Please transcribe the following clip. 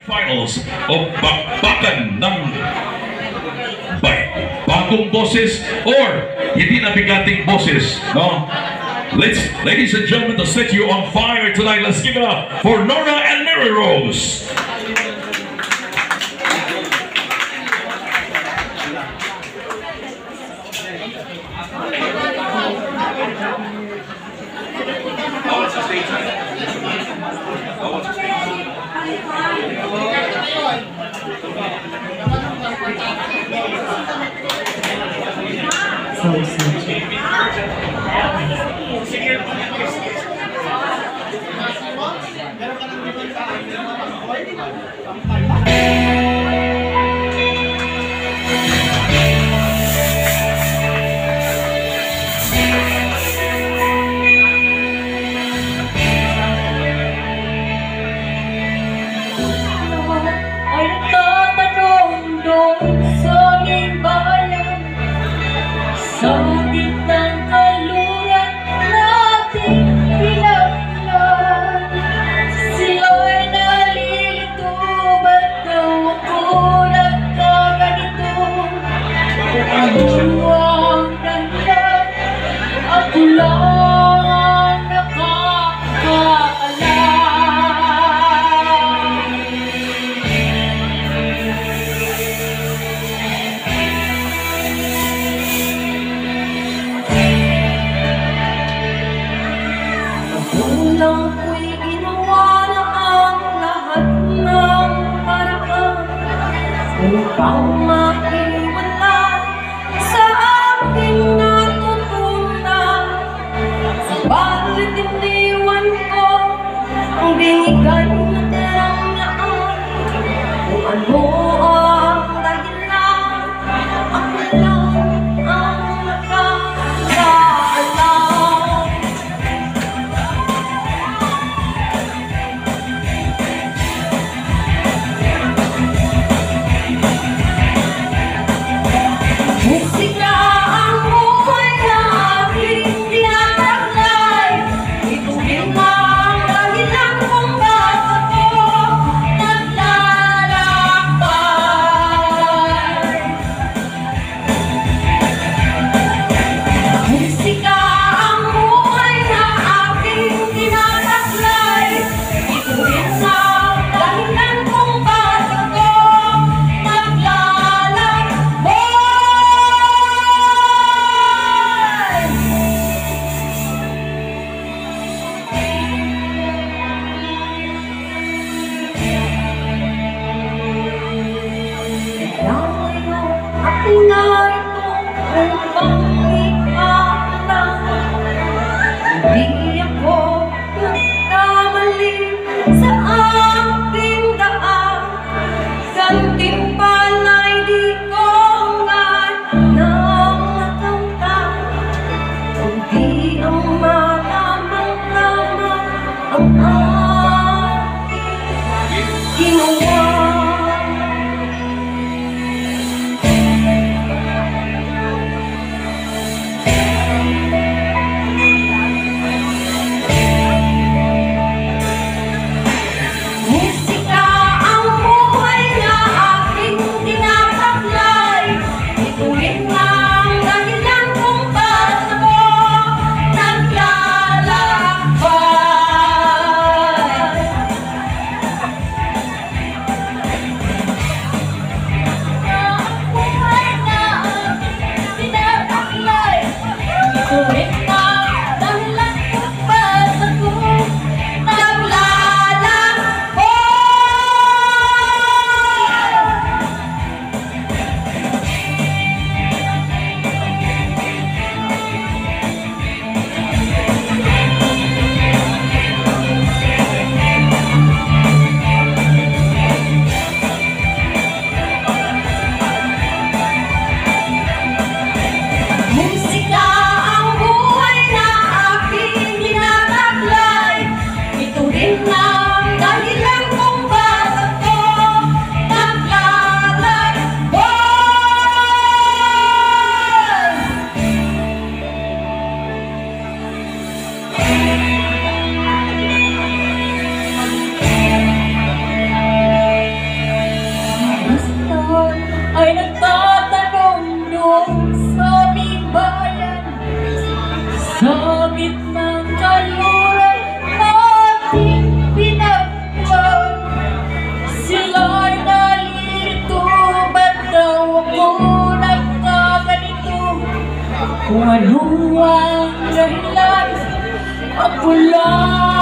Finals o bakbakan ng bagong boses or hindi na bigating boses, no? Ladies and gentlemen, to set you on fire tonight, let's give it up for Nora and Mary Rose. Upang maiwalay sa aking natutunan, subalit iniwan ko ang binigay na tinanglaan. Kung ano ang dahilan, ako lang ang nakakaalam. Musika ang buhay na aking tinataglay. Ito rin ang dahilan kung bakit ako naglalakbay. Musika ang buhay na aking tinataglay. Ito rin ang dahilan kung bakit ako naglalakbay. Ako narito upang ipaalam, hindi ako nagkamali sa aking daan. Gantimpala'y di ko hangad ng nakamtan, kundi ang matamang-tama ang aking ginawa. Musika ang buhay na aking tinataglay. Ito rin ang dahilan kung bakit ako naglalakbay. langit ng kalurang ating pinagpag. Sila'y nalilito, ba't daw ako nagkaganito? Kung ano ang dahilan, ako lang